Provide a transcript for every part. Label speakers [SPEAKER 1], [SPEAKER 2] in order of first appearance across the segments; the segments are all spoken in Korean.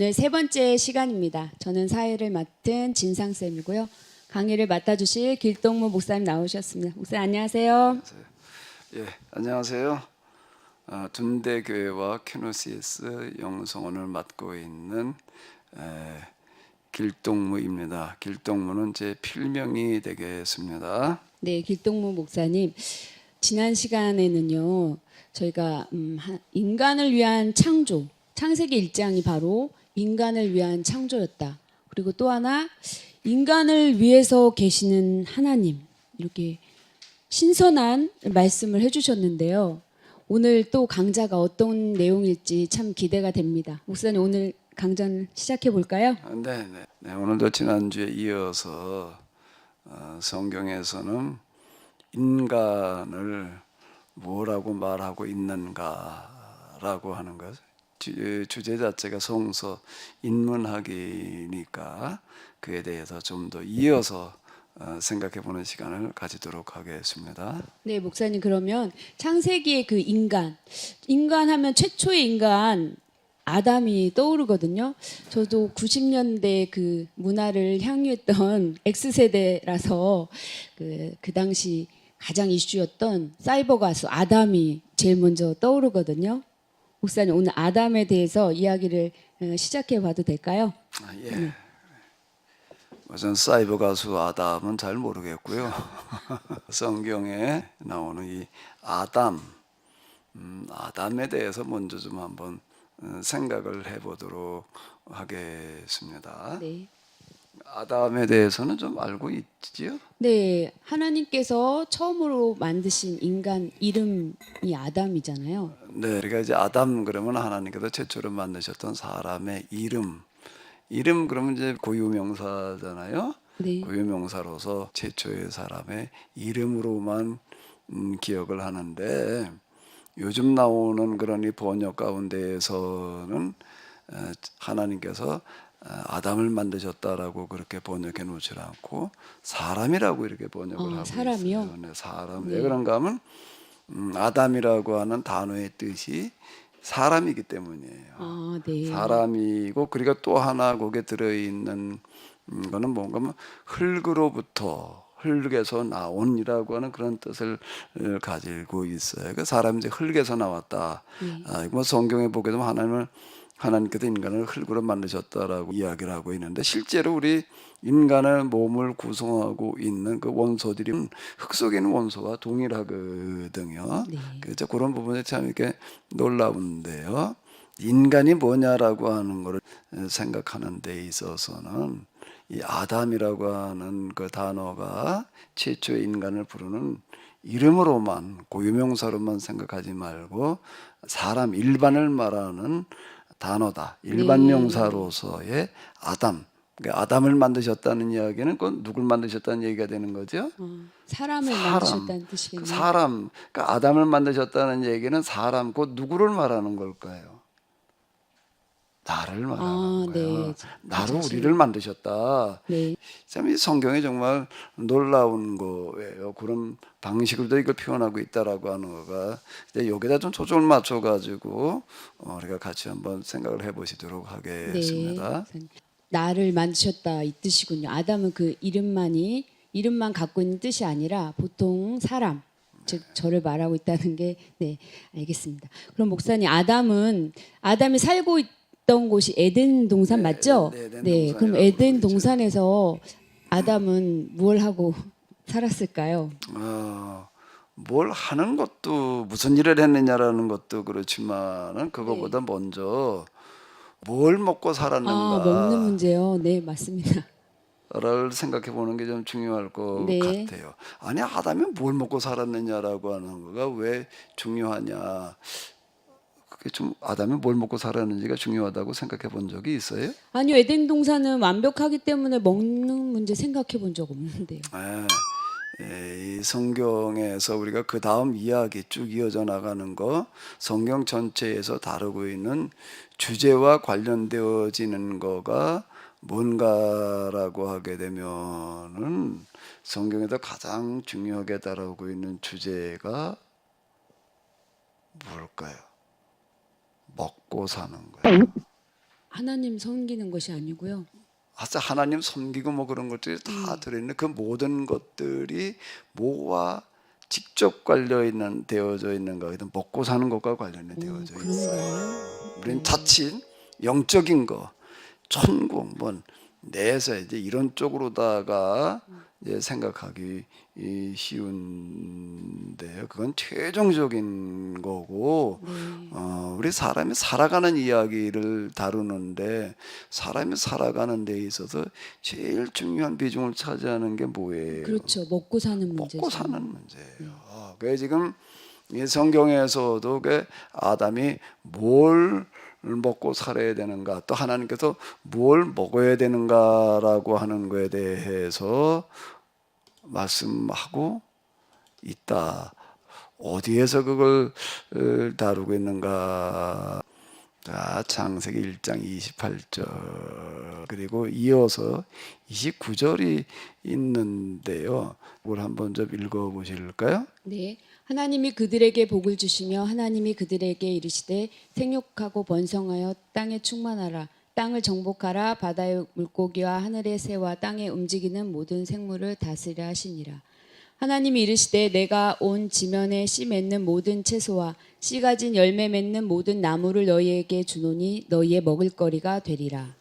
[SPEAKER 1] 오늘 세 번째 시간입니다. 저는 사회를 맡은 진상쌤이고요. 강의를 맡아주실 길동무 목사님 나오셨습니다. 목사님 안녕하세요.
[SPEAKER 2] 예, 안녕하세요. 둔대교회와 큐노시스 영성원을 맡고 있는 길동무입니다. 길동무는 제 필명이 되겠습니다.
[SPEAKER 1] 네, 길동무 목사님. 지난 시간에는요, 저희가 인간을 위한 창조, 창세기 1장이 바로 인간을 위한 창조였다. 그리고 또 하나, 인간을 위해서 계시는 하나님, 이렇게 신선한 말씀을 해주셨는데요. 오늘 또 강좌가 어떤 내용일지 참 기대가 됩니다. 목사님 오늘 강좌를 시작해 볼까요?
[SPEAKER 2] 네, 오늘도 지난주에 이어서 성경에서는 인간을 뭐라고 말하고 있는가라고 하는 것. 주제 자체가 성서 인문학이니까 그에 대해서 좀 더 이어서 생각해보는 시간을 가지도록 하겠습니다.
[SPEAKER 1] 네, 목사님 그러면 창세기의 그 인간 하면 최초의 인간 아담이 떠오르거든요. 저도 90년대 그 문화를 향유했던 X세대라서 그 당시 가장 이슈였던 사이버 가수 아담이 제일 먼저 떠오르거든요. 목사님 오늘 아담에 대해서 이야기를 시작해 봐도 될까요?
[SPEAKER 2] 예. 우선 사이버 가수 아담은 잘 모르겠고요. 성경에 나오는 이 아담에 대해서 먼저 좀 한번 생각을 해보도록 하겠습니다.
[SPEAKER 1] 네.
[SPEAKER 2] 아담에 대해서는 좀 알고 있지요?
[SPEAKER 1] 네, 하나님께서 처음으로 만드신 인간 이름이 아담이잖아요.
[SPEAKER 2] 네, 그러니까 이제 아담 그러면 하나님께서 최초로 만드셨던 사람의 이름 그러면 이제 고유명사잖아요.
[SPEAKER 1] 네.
[SPEAKER 2] 고유명사로서 최초의 사람의 이름으로만 기억을 하는데 요즘 나오는 그런 이 번역 가운데에서는 하나님께서 아담을 만드셨다라고 그렇게 번역해 놓지 않고 사람이라고 이렇게 번역을 하고
[SPEAKER 1] 사람이요?
[SPEAKER 2] 있어요. 네, 사람.
[SPEAKER 1] 네.
[SPEAKER 2] 왜 그런가 하면 아담이라고 하는 단어의 뜻이 사람이기 때문이에요.
[SPEAKER 1] 아, 네.
[SPEAKER 2] 사람이고 그리고 또 하나 거기에 들어있는 거는 뭔가 하면 흙에서 나온이라고 하는 그런 뜻을 가지고 있어요. 그 사람이 이제 흙에서 나왔다. 뭐 성경에 보게 되면 하나님께서 인간을 흙으로 만드셨다라고 이야기를 하고 있는데 실제로 우리 인간의 몸을 구성하고 있는 그 원소들이 흙 속에 있는 원소와 동일하거든요.
[SPEAKER 1] 네.
[SPEAKER 2] 그래서 그런 부분에 참 이렇게 놀라운데요. 인간이 뭐냐라고 하는 것을 생각하는 데 있어서는 이 아담이라고 하는 그 단어가 최초의 인간을 부르는 이름으로만 고유명사로만 생각하지 말고 사람 일반을 말하는 단어다. 일반
[SPEAKER 1] 네.
[SPEAKER 2] 명사로서의 아담. 그러니까 아담을 만드셨다는 이야기는 그 누굴 만드셨다는 얘기가 되는 거죠?
[SPEAKER 1] 사람을 만드셨다는 뜻이겠네요.
[SPEAKER 2] 사람. 그러니까 아담을 만드셨다는 얘기는 사람, 그 누구를 말하는 걸까요? 나를 말하는 거예요.
[SPEAKER 1] 네.
[SPEAKER 2] 나로 우리를 만드셨다.
[SPEAKER 1] 네.
[SPEAKER 2] 참 이 성경이 정말 놀라운 거예요. 그런 방식으로도 이걸 표현하고 있다라고 하는 거가 여기다 좀 초점을 맞춰가지고 우리가 같이 한번 생각을 해보시도록 하겠습니다.
[SPEAKER 1] 네. 나를 만드셨다 이 뜻이군요. 아담은 그 이름만 갖고 있는 뜻이 아니라 보통 사람, 즉 저를 말하고 있다는 게 네, 알겠습니다. 그럼 목사님 아담이 살고 있던 곳이 에덴 동산 맞죠?
[SPEAKER 2] 네, 에덴
[SPEAKER 1] 네. 그럼
[SPEAKER 2] 동산이라고
[SPEAKER 1] 에덴
[SPEAKER 2] 그러죠.
[SPEAKER 1] 동산에서 아담은 뭘 하고 살았을까요?
[SPEAKER 2] 뭘 하는 것도 무슨 일을 했느냐라는 것도 그렇지만은 그거보다 먼저 뭘 먹고 살았는가
[SPEAKER 1] 먹는 문제요. 네, 맞습니다.
[SPEAKER 2] 를 생각해 보는 게 좀 중요할 것
[SPEAKER 1] 네.
[SPEAKER 2] 같아요. 아니 아담이 뭘 먹고 살았느냐라고 하는 거가 왜 중요하냐? 그게 좀 아담이 뭘 먹고 살았는지가 중요하다고 생각해 본 적이 있어요?
[SPEAKER 1] 아니요, 에덴 동산은 완벽하기 때문에 먹는 문제 생각해 본 적 없는데요.
[SPEAKER 2] 이 성경에서 우리가 그 다음 이야기 쭉 이어져 나가는 거 성경 전체에서 다루고 있는 주제와 관련되어지는 거가 뭔가라고 하게 되면은 성경에서 가장 중요하게 다루고 있는 주제가 뭘까요? 먹고 사는 거예요.
[SPEAKER 1] 하나님 섬기는 것이 아니고요.
[SPEAKER 2] 아싸 하나님 섬기고 뭐 그런 것들이 다 들어있는 그 모든 것들이 뭐와 직접 되어져 있는가? 먹고 사는 것과 관련이 되어져 있어요.
[SPEAKER 1] 그런가요?
[SPEAKER 2] 우리는 자칫 영적인 거, 천국, 뭐 내세 이제 이런 쪽으로다가 이제 생각하기 쉬운데요. 그건 최종적인 거고, 우리 사람이 살아가는 이야기를 다루는데 사람이 살아가는 데 있어서 제일 중요한 비중을 차지하는 게 뭐예요?
[SPEAKER 1] 그렇죠. 먹고 사는 문제죠.
[SPEAKER 2] 먹고 사는 문제예요. 그게 지금 이 성경에서도 그 아담이 뭘 먹고 살아야 되는가, 또 하나님께서 뭘 먹어야 되는가라고 하는 거에 대해서 말씀하고 있다. 어디에서 그걸 다루고 있는가? 자, 창세기 1장 28절 그리고 이어서 29절이 있는데요. 그걸 한번 좀 읽어보실까요?
[SPEAKER 1] 네. 하나님이 그들에게 복을 주시며 하나님이 그들에게 이르시되 생육하고 번성하여 땅에 충만하라. 땅을 정복하라. 바다의 물고기와 하늘의 새와 땅에 움직이는 모든 생물을 다스리라 하시니라. 하나님이 이르시되 내가 온 지면에 씨 맺는 모든 채소와 씨 가진 열매 맺는 모든 나무를 너희에게 주노니 너희의 먹을거리가 되리라.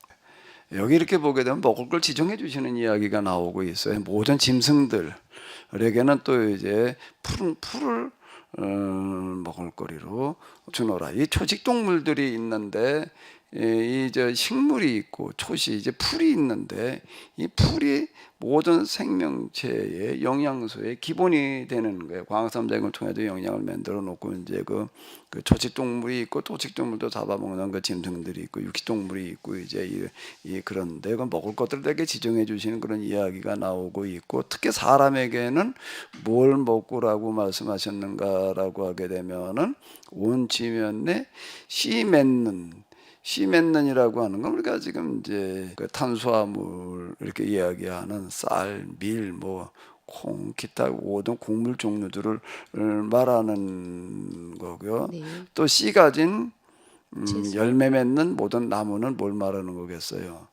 [SPEAKER 2] 여기 이렇게 보게 되면 먹을 걸 지정해 주시는 이야기가 나오고 있어요. 모든 짐승들에게는 또 이제 풀을 먹을 거리로 주노라. 이 초식 동물들이 있는데 이제 식물이 있고 초시 이제 풀이 있는데 이 풀이 모든 생명체의 영양소의 기본이 되는 거예요. 광합성장을 통해서 영양을 만들어 놓고 이제 그 초식 동물이 있고 토식 동물도 잡아먹는 그 짐승들이 있고 육식 동물이 있고 이제 그런데 그 먹을 것들에게 지정해 주시는 그런 이야기가 나오고 있고, 특히 사람에게는 뭘 먹고라고 말씀하셨는가라고 하게 되면은 온 지면에 씨 맺는이라고 하는 건 우리가 지금 이제 그 탄수화물 이렇게 이야기하는 쌀, 밀, 뭐 콩, 기타 모든 곡물 종류들을 말하는 거고요.
[SPEAKER 1] 네.
[SPEAKER 2] 또 씨 가진
[SPEAKER 1] 채소.
[SPEAKER 2] 열매 맺는 모든 나무는 뭘 말하는 거겠어요?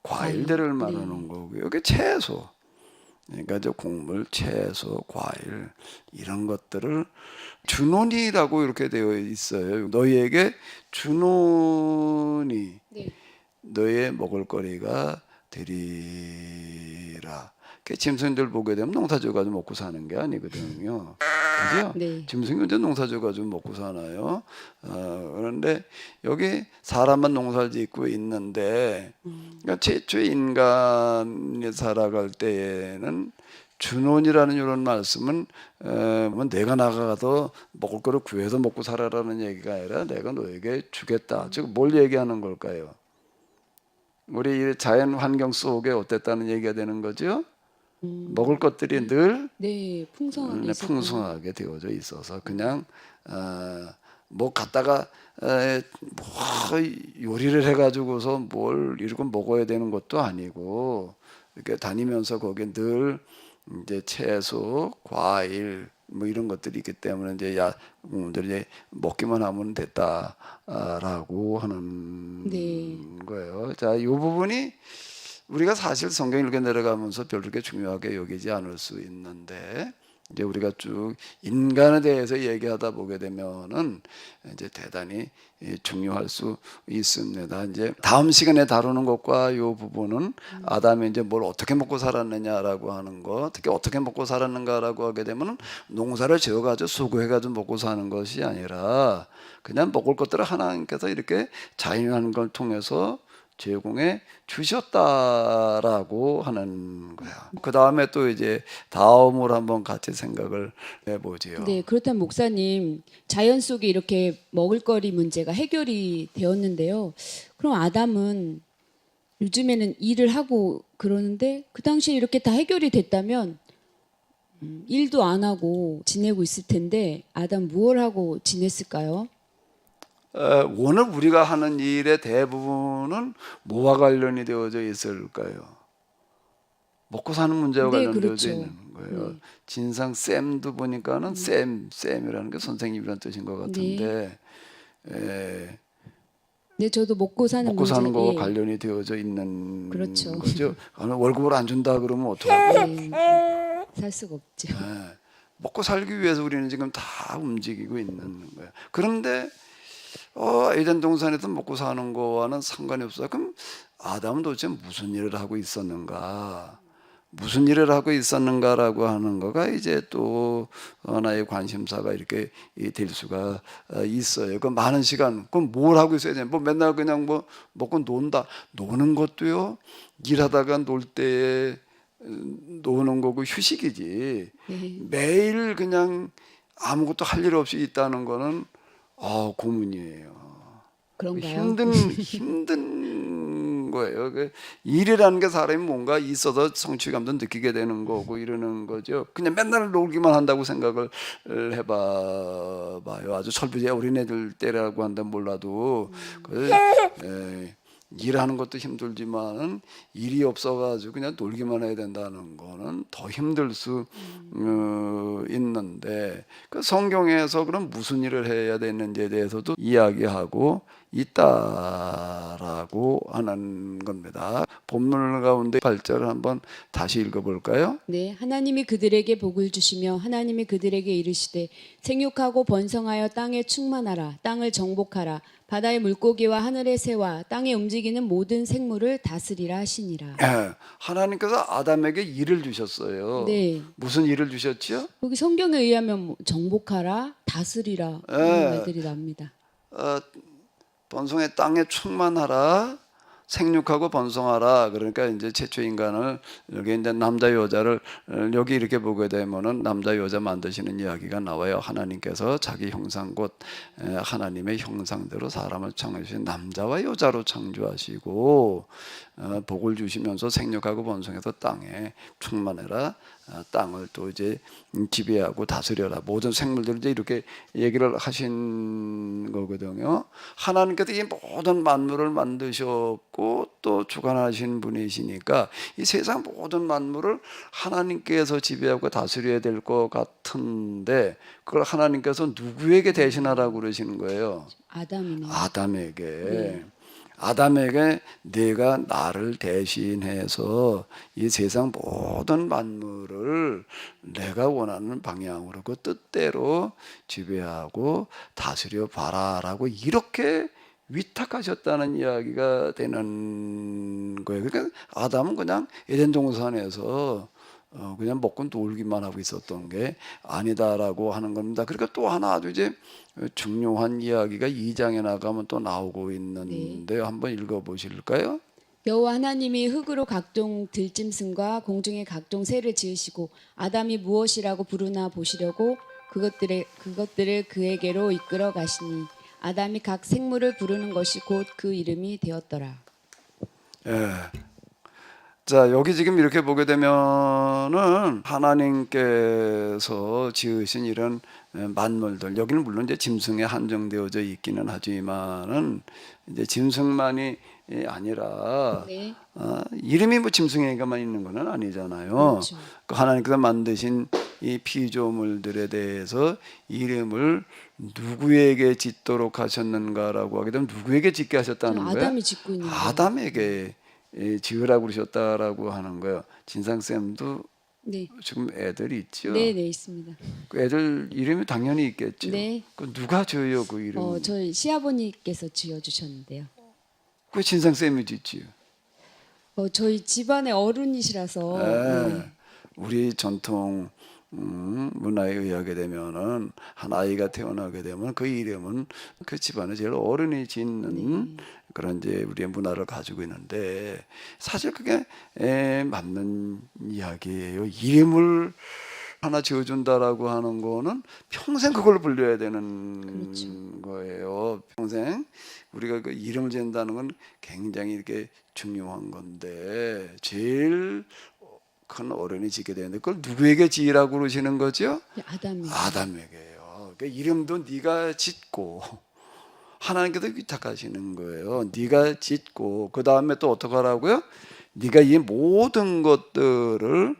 [SPEAKER 2] 과일들을 말하는 거고요. 이게 채소. 그러니까 이제 곡물, 채소, 과일 이런 것들을 주노니라고 이렇게 되어 있어요. 너희에게 주노니
[SPEAKER 1] 네.
[SPEAKER 2] 너의 먹을거리가 되리라. 짐승들 보게 되면 농사지어 가지고 먹고 사는 게 아니거든요. 그죠?
[SPEAKER 1] 네.
[SPEAKER 2] 짐승이 언제 농사지어 가지고 먹고 사나요? 그런데 여기 사람만 농사를 짓고 있는데, 그러니까 최초의 인간이 살아갈 때에는 준혼이라는 이런 말씀은 뭐 내가 나가서 먹을 거를 구해서 먹고 살아라는 얘기가 아니라 내가 너에게 주겠다. 즉 뭘 얘기하는 걸까요? 우리 자연 환경 속에 어땠다는 얘기가 되는 거죠? 먹을 것들이 늘
[SPEAKER 1] 네, 풍성하게 있었구나.
[SPEAKER 2] 풍성하게 되어져 있어서 그냥 뭐 갖다가 뭐 요리를 해가지고서 뭘 이러고 먹어야 되는 것도 아니고, 이렇게 다니면서 거기에 늘 이제 채소, 과일 뭐 이런 것들이 있기 때문에 이제 이제 먹기만 하면 됐다라고 하는
[SPEAKER 1] 네.
[SPEAKER 2] 거예요. 자, 이 부분이 우리가 사실 성경 읽어 내려가면서 별로 그렇게 중요하게 여기지 않을 수 있는데, 이제 우리가 쭉 인간에 대해서 얘기하다 보게 되면은 이제 대단히 중요할 수 있습니다. 이제 다음 시간에 다루는 것과 이 부분은 아담이 이제 뭘 어떻게 먹고 살았느냐라고 하는 거, 특히 어떻게 먹고 살았는가라고 하게 되면은 농사를 지어가지고 수고해가지고 먹고 사는 것이 아니라 그냥 먹을 것들을 하나님께서 이렇게 자연한 걸 통해서 제공해 주셨다라고 하는 거야. 그 다음에 또 이제 다음으로 한번 같이 생각을 해보지요.
[SPEAKER 1] 네, 그렇다면 목사님, 자연 속에 이렇게 먹을거리 문제가 해결이 되었는데요. 그럼 아담은 요즘에는 일을 하고 그러는데 그 당시에 이렇게 다 해결이 됐다면 일도 안 하고 지내고 있을 텐데 아담 무엇을 하고 지냈을까요?
[SPEAKER 2] 오늘 우리가 하는 일의 대부분은 뭐와 관련이 되어져 있을까요? 먹고 사는 문제와
[SPEAKER 1] 네,
[SPEAKER 2] 관련되어져
[SPEAKER 1] 그렇죠.
[SPEAKER 2] 있는 거예요.
[SPEAKER 1] 네.
[SPEAKER 2] 진상 쌤도 보니까는 쌤이라는 게 선생님이라는 뜻인 것 같은데,
[SPEAKER 1] 네, 저도 먹고 사는
[SPEAKER 2] 먹고 사는
[SPEAKER 1] 문제,
[SPEAKER 2] 거와
[SPEAKER 1] 예.
[SPEAKER 2] 관련이 되어져 있는
[SPEAKER 1] 그렇죠.
[SPEAKER 2] 거죠. 월급을 안 준다 그러면 어떡하고?
[SPEAKER 1] 네, 살 수가 없죠.
[SPEAKER 2] 예. 먹고 살기 위해서 우리는 지금 다 움직이고 있는 거예요. 그런데 에덴 동산에서 먹고 사는 거와는 상관이 없어요. 그럼 아담은 도대체 무슨 일을 하고 있었는가? 무슨 일을 하고 있었는가라고 하는 거가 이제 또 하나의 관심사가 이렇게 될 수가 있어요. 그 많은 시간, 그럼 뭘 하고 있어야 돼? 뭐 맨날 그냥 뭐 먹고 논다. 노는 것도요, 일하다가 놀 때에 노는 거고 휴식이지.
[SPEAKER 1] 네,
[SPEAKER 2] 매일 그냥 아무것도 할 일 없이 있다는 거는 고문이에요.
[SPEAKER 1] 그런가요?
[SPEAKER 2] 힘든 거예요. 일이라는 게 사람이 뭔가 있어서 성취감도 느끼게 되는 거고 이러는 거죠. 그냥 맨날 놀기만 한다고 생각을 해봐요. 아주 철부지 어린애들 때라고 한다면 몰라도 일하는 것도 힘들지만은 일이 없어가지고 그냥 놀기만 해야 된다는 거는 더 힘들 수 있는데 그 성경에서 그럼 무슨 일을 해야 되는지에 대해서도 이야기하고 있다라고 하는 겁니다. 본문 가운데 8절을 한번 다시 읽어볼까요?
[SPEAKER 1] 네, 하나님이 그들에게 복을 주시며 하나님이 그들에게 이르시되 생육하고 번성하여 땅에 충만하라 땅을 정복하라 바다의 물고기와 하늘의 새와 땅에 움직이는 모든 생물을 다스리라 하시니라.
[SPEAKER 2] 하나님께서 아담에게 일을 주셨어요.
[SPEAKER 1] 네.
[SPEAKER 2] 무슨 일을 주셨죠?
[SPEAKER 1] 여기 성경에 의하면 뭐 정복하라, 다스리라 이런 말들이 나옵니다.
[SPEAKER 2] 번성의 땅에 충만하라, 생육하고 번성하라. 그러니까 이제 최초 인간을 여기 이제 남자 여자를 여기 이렇게 보게 되면은 남자 여자 만드시는 이야기가 나와요. 하나님께서 자기 형상 곧 하나님의 형상대로 사람을 창조하신 남자와 여자로 창조하시고 복을 주시면서 생육하고 번성해서 땅에 충만해라. 땅을 또 이제 지배하고 다스려라. 모든 생물들 이제 이렇게 얘기를 하신 거거든요. 하나님께서 이 모든 만물을 만드셨고 또 주관하신 분이시니까 이 세상 모든 만물을 하나님께서 지배하고 다스려야 될 것 같은데 그걸 하나님께서 누구에게 대신하라고 그러시는 거예요?
[SPEAKER 1] 아담이네요.
[SPEAKER 2] 아담에게.
[SPEAKER 1] 네.
[SPEAKER 2] 아담에게 네가 나를 대신해서 이 세상 모든 만물을 내가 원하는 방향으로 그 뜻대로 지배하고 다스려 봐라라고 이렇게 위탁하셨다는 이야기가 되는 거예요. 그러니까 아담은 그냥 에덴 동산에서 그냥 먹고 놀기만 하고 있었던 게 아니다라고 하는 겁니다. 그러니까 또 하나 아주 이제 중요한 이야기가 2장에 나가면 또 나오고 있는데 한번 읽어보실까요?
[SPEAKER 1] 여호와 하나님이 흙으로 각종 들짐승과 공중의 각종 새를 지으시고 아담이 무엇이라고 부르나 보시려고 그것들을 그에게로 이끌어 가시니 아담이 각 생물을 부르는 것이 곧 그 이름이 되었더라.
[SPEAKER 2] 예. 자, 여기 지금 이렇게 보게 되면은 하나님께서 지으신 이런 만물들, 여기는 물론 이제 짐승에 한정되어져 있기는 하지만은 이제 짐승만이 아니라
[SPEAKER 1] 네.
[SPEAKER 2] 이름이 뭐 짐승에게만 있는 건 아니잖아요.
[SPEAKER 1] 그렇죠.
[SPEAKER 2] 그 하나님께서 만드신 이 피조물들에 대해서 이름을 누구에게 짓도록 하셨는가라고 하게 되면 누구에게 짓게 하셨다는 거예요?
[SPEAKER 1] 아담이 짓고 있는 거예요.
[SPEAKER 2] 아담에게 지으라고 그러셨다라고 하는 거예요. 진상쌤도
[SPEAKER 1] 네.
[SPEAKER 2] 지금 애들이 있죠.
[SPEAKER 1] 네, 네, 있습니다.
[SPEAKER 2] 그 애들 이름이 당연히 있겠죠.
[SPEAKER 1] 네.
[SPEAKER 2] 그 누가 지어요 그 이름?
[SPEAKER 1] 저희 시아버님께서 지어 주셨는데요.
[SPEAKER 2] 그 진상쌤이 짓지요.
[SPEAKER 1] 저희 집안의 어른이시라서 네.
[SPEAKER 2] 우리 전통 문화에 의하게 되면은 한 아이가 태어나게 되면 그 이름은 그 집안의 제일 어른이 짓는 그런 이제 우리의 문화를 가지고 있는데 사실 그게 맞는 이야기예요. 이름을 하나 지어준다라고 하는 거는 평생 그걸 불려야 되는
[SPEAKER 1] 그렇죠.
[SPEAKER 2] 거예요. 평생 우리가 그 이름을 지은다는 건 굉장히 이렇게 중요한 건데 제일 큰 어른이 짓게 되는데 그걸 누구에게 지으라고 그러시는 거죠?
[SPEAKER 1] 아담이.
[SPEAKER 2] 아담에게요. 그러니까 이름도 네가 짓고 하나님께서 위탁하시는 거예요. 네가 짓고 그 다음에 또 어떻게 하라고요? 네가 이 모든 것들을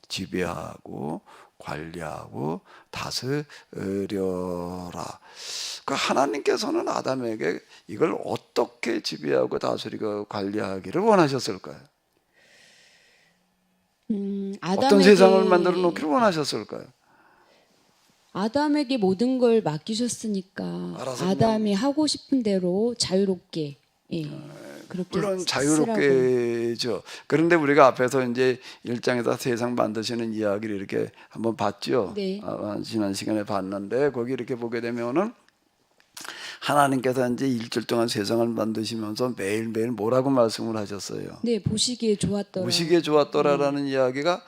[SPEAKER 2] 지배하고 관리하고 다스려라. 그 하나님께서는 아담에게 이걸 어떻게 지배하고 다스리고 관리하기를 원하셨을까요? 어떤 세상을 만들어 놓기를 원하셨을까요?
[SPEAKER 1] 아담에게 모든 걸 맡기셨으니까
[SPEAKER 2] 알아서
[SPEAKER 1] 아담이 하고 싶은 대로 자유롭게 그렇게
[SPEAKER 2] 물론
[SPEAKER 1] 쓰라고.
[SPEAKER 2] 자유롭게죠. 그런데 우리가 앞에서 이제 1장에서 세상 만드시는 이야기를 이렇게 한번 봤죠.
[SPEAKER 1] 네.
[SPEAKER 2] 지난 시간에 봤는데 거기 이렇게 보게 되면은 하나님께서 이제 일주일 동안 세상을 만드시면서 매일매일 뭐라고 말씀을 하셨어요?
[SPEAKER 1] 네, 보시기에 좋았더라.
[SPEAKER 2] 보시기에 좋았더라라는 이야기가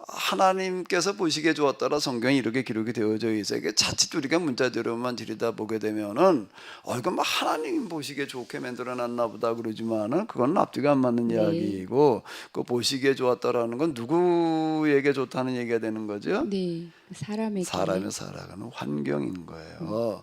[SPEAKER 2] 하나님께서 보시기에 좋았더라 성경에 이렇게 기록이 되어져 있어요. 이게 자칫 우리가 문자대로만 들여다보게 되면은 이건 뭐 하나님 보시기에 좋게 만들어놨나 보다 그러지만은 그건 앞뒤가 안 맞는
[SPEAKER 1] 네. 이야기이고
[SPEAKER 2] 그 보시기에 좋았더라는 건 누구에게 좋다는 얘기가 되는 거죠?
[SPEAKER 1] 네, 사람에게.
[SPEAKER 2] 사람이 살아가는 환경인 거예요.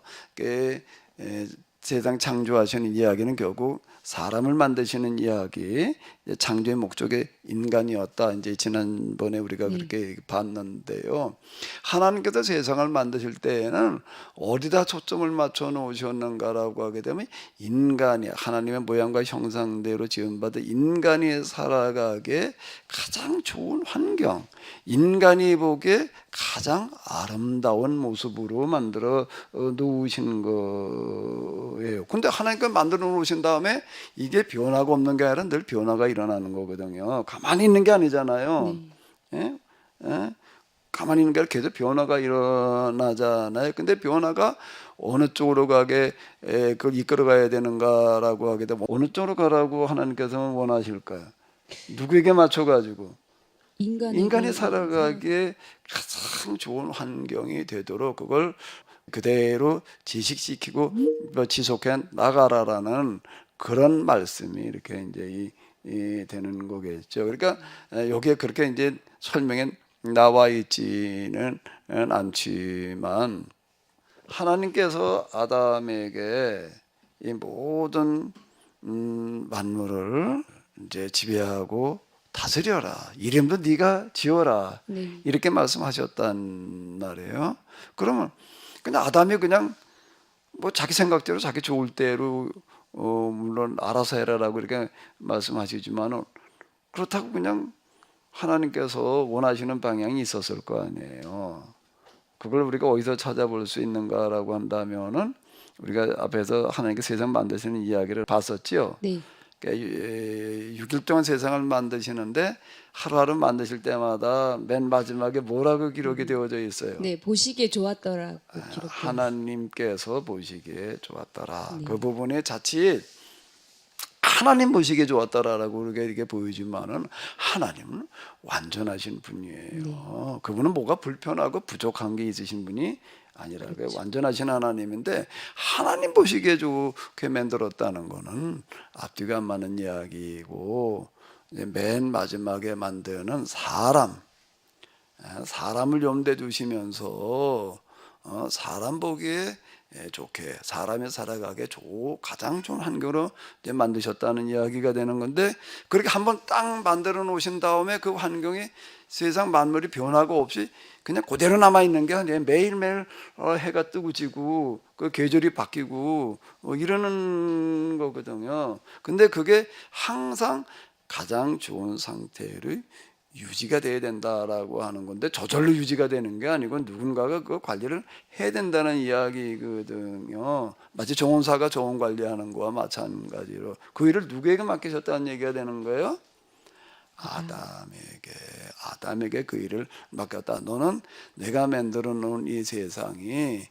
[SPEAKER 2] 세상 창조하시는 이야기는 결국 사람을 만드시는 이야기, 창조의 목적이 인간이었다. 이제 지난번에 우리가 그렇게 봤는데요. 하나님께서 세상을 만드실 때에는 어디다 초점을 맞춰 놓으셨는가라고 하게 되면 인간이 하나님의 모양과 형상대로 지음받은 인간이 살아가기에 가장 좋은 환경, 인간이 보기에 가장 아름다운 모습으로 만들어 놓으신 거예요. 근데 하나님께서 만들어 놓으신 다음에 이게 변화가 없는 게 아니라 늘 변화가 일어나는 거거든요. 가만히 있는 게 아니잖아요. 예? 예? 가만히 있는 게 아니라 계속 변화가 일어나잖아요. 근데 변화가 어느 쪽으로 가게 그걸 이끌어 가야 되는가라고 하게 되면 어느 쪽으로 가라고 하나님께서는 원하실까요? 누구에게 맞춰가지고? 인간이 살아가기에 가장 좋은 환경이 되도록 그걸 그대로 지식시키고 지속해 나가라라는 그런 말씀이 이렇게 이제 되는 거겠죠. 그러니까 여기에 그렇게 이제 설명에 나와 있지는 않지만 하나님께서 아담에게 이 모든 만물을 이제 지배하고 다스려라. 이름도 네가 지어라.
[SPEAKER 1] 네.
[SPEAKER 2] 이렇게 말씀하셨단 말이에요. 그러면 그냥 아담이 그냥 뭐 자기 생각대로 자기 좋을 대로 물론 알아서 해라라고 이렇게 말씀하시지만은 그렇다고 그냥 하나님께서 원하시는 방향이 있었을 거 아니에요. 그걸 우리가 어디서 찾아볼 수 있는가라고 한다면은 우리가 앞에서 하나님께 세상 만드시는 이야기를 봤었지요.
[SPEAKER 1] 네.
[SPEAKER 2] 6일 동안 세상을 만드시는데 하루하루 만드실 때마다 맨 마지막에 뭐라고 기록이 되어져 있어요?
[SPEAKER 1] 네, 보시기에 좋았더라고 기록되어
[SPEAKER 2] 하나님께서 보시기에 좋았더라. 그 부분에 자칫 하나님 보시기에 좋았더라라고 우리가 이렇게 보이지만은 하나님은 완전하신 분이에요. 그분은 뭐가 불편하고 부족한 게 있으신 분이 아니라고요. 완전하신 하나님인데 하나님 보시기에 좋게 만들었다는 거는 앞뒤가 안 맞는 이야기이고 이제 맨 마지막에 만드는 사람을 염두에 두시면서 사람 보기에 좋게 사람이 살아가게 가장 좋은 환경으로 이제 만드셨다는 이야기가 되는 건데 그렇게 한번 딱 만들어 놓으신 다음에 그 환경이 세상 만물이 변화가 없이 그냥 그대로 남아 있는 게 아니에요. 매일매일 해가 뜨고 지고 그 계절이 바뀌고 이러는 거거든요. 근데 그게 항상 가장 좋은 상태로 유지가 돼야 된다라고 하는 건데 저절로 유지가 되는 게 아니고 누군가가 그 관리를 해야 된다는 이야기거든요. 마치 정원사가 정원 관리하는 거와 마찬가지로 그 일을 누구에게 맡기셨다는 얘기가 되는 거예요? 아담에게 그 일을 맡겼다. 너는 내가 만들어 놓은 이 세상이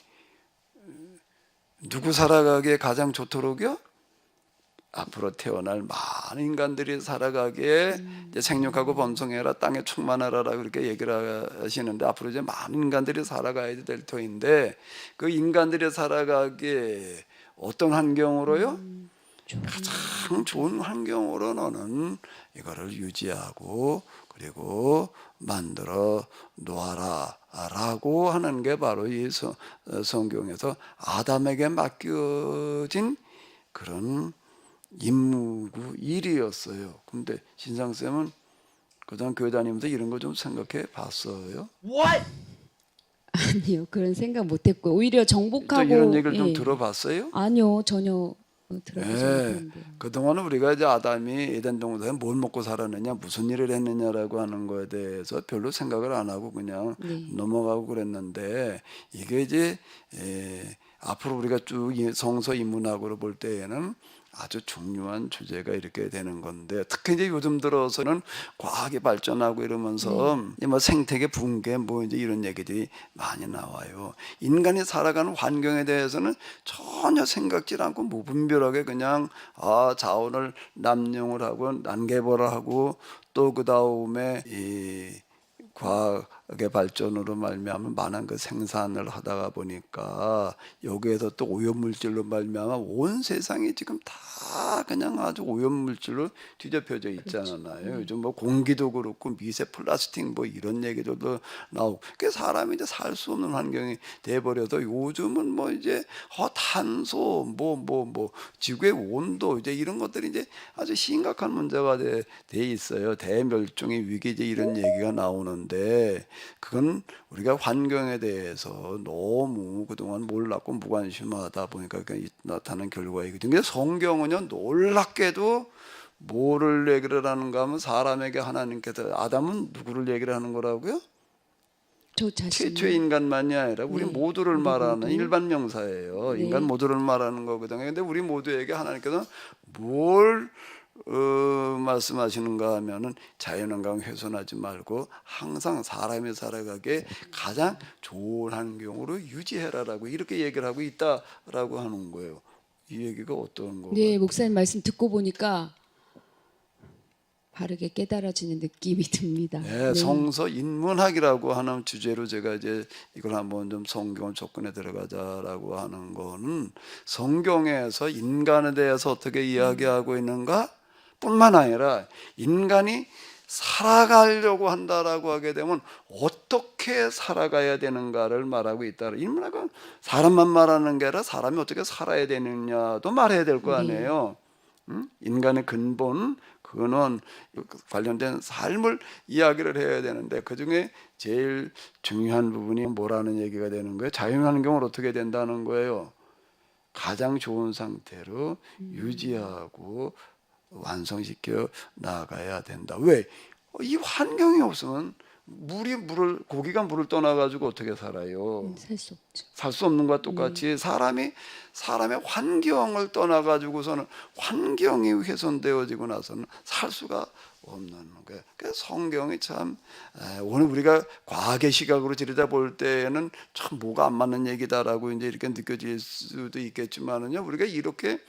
[SPEAKER 2] 누구 살아가기에 가장 좋도록요? 앞으로 태어날 많은 인간들이 살아가기에 이제 생육하고 번성해라 땅에 충만하라라고 그렇게 얘기를 하시는데 앞으로 이제 많은 인간들이 살아가야 될 터인데 그 인간들이 살아가기에 어떤 환경으로요? 가장 좋은 환경으로 너는 이거를 유지하고 그리고 만들어 놓아라 라고 하는 게 바로 이 성경에서 아담에게 맡겨진 그런 임무고 일이었어요. 근데 신상쌤은 그다음 교회 다니면서 이런 거 좀 생각해 봤어요?
[SPEAKER 3] What?
[SPEAKER 1] 아니요, 그런 생각 못했고 오히려
[SPEAKER 2] 또
[SPEAKER 1] 정복하고
[SPEAKER 2] 이런 얘기를 좀
[SPEAKER 1] 예.
[SPEAKER 2] 들어봤어요?
[SPEAKER 1] 아니요, 전혀 들어보지
[SPEAKER 2] 예.
[SPEAKER 1] 못했는데요.
[SPEAKER 2] 그동안은 우리가 이제 아담이 에덴 동산에 뭘 먹고 살았느냐, 무슨 일을 했느냐라고 하는 거에 대해서 별로 생각을 안 하고 그냥
[SPEAKER 1] 네.
[SPEAKER 2] 넘어가고 그랬는데 이게 이제 앞으로 우리가 쭉 성서 인문학으로 볼 때에는 아주 중요한 주제가 이렇게 되는 건데 특히 이제 요즘 들어서는 과학이 발전하고 이러면서 뭐 생태계 붕괴 뭐 이제 이런 얘기들이 많이 나와요. 인간이 살아가는 환경에 대해서는 전혀 생각지 않고 무분별하게 그냥 자원을 남용을 하고 난개발을 하고 또 그 다음에 이 과학의 발전으로 말미암아 많은 그 생산을 하다가 보니까 여기에서 또 오염물질로 말미암아 온 세상이 지금 다 그냥 아주 오염물질로 뒤덮여져 있잖아요. 요즘 뭐 공기도 그렇고 미세 플라스틱 뭐 이런 얘기들도 나오고 그 사람이 이제 살 수 없는 환경이 돼버려서 요즘은 뭐 이제 탄소 뭐 지구의 온도 이제 이런 것들이 이제 아주 심각한 문제가 돼 있어요. 대멸종의 위기 이제 이런 얘기가 나오는데 그건 우리가 환경에 대해서 너무 그동안 몰랐고 무관심하다 보니까 나타나는 결과이거든요. 근데 성경은요 놀랍게도 뭐를 얘기를 하는가 하면 사람에게 하나님께서 아담은 누구를 얘기를 하는 거라고요?
[SPEAKER 1] 저 자신.
[SPEAKER 2] 최초의 인간만이 아니라 우리
[SPEAKER 1] 네.
[SPEAKER 2] 모두를
[SPEAKER 1] 우리
[SPEAKER 2] 말하는
[SPEAKER 1] 모두.
[SPEAKER 2] 일반 명사예요.
[SPEAKER 1] 네.
[SPEAKER 2] 인간 모두를 말하는 거거든요. 근데 우리 모두에게 하나님께서 뭘 말씀하시는가 하면은 자연환경 훼손하지 말고 항상 사람이 살아가게 가장 좋은 환경으로 유지해라라고 이렇게 얘기를 하고 있다라고 하는 거예요. 이 얘기가 어떤 거가?
[SPEAKER 1] 네, 목사님 말씀 듣고 보니까 바르게 깨달아지는 느낌이 듭니다.
[SPEAKER 2] 네,
[SPEAKER 1] 네.
[SPEAKER 2] 성서 인문학이라고 하는 주제로 제가 이제 이걸 한번 좀 성경 접근에 들어가자라고 하는 거는 성경에서 인간에 대해서 어떻게 이야기하고 있는가 뿐만 아니라 인간이 살아가려고 한다라고 하게 되면 어떻게 살아가야 되는가를 말하고 있다. 인문학은 사람만 말하는 게 아니라 사람이 어떻게 살아야 되느냐도 말해야 될 거
[SPEAKER 1] 네.
[SPEAKER 2] 아니에요. 인간의 근본, 근원 관련된 삶을 이야기를 해야 되는데 그중에 제일 중요한 부분이 뭐라는 얘기가 되는 거예요? 자연환경을 어떻게 된다는 거예요? 가장 좋은 상태로 유지하고 완성시켜 나가야 된다. 왜? 이 환경이 없으면 고기가 물을 떠나가지고 어떻게 살아요?
[SPEAKER 1] 살 수 없죠.
[SPEAKER 2] 살 수 없는 것과 똑같이 사람의 환경을 떠나가지고서는 환경이 훼손되어지고 나서는 살 수가 없는 거예요. 그래서 성경이 참 오늘 우리가 과학의 시각으로 들여다볼 때는 참 뭐가 안 맞는 얘기다라고 이제 이렇게 느껴질 수도 있겠지만은요, 우리가 이렇게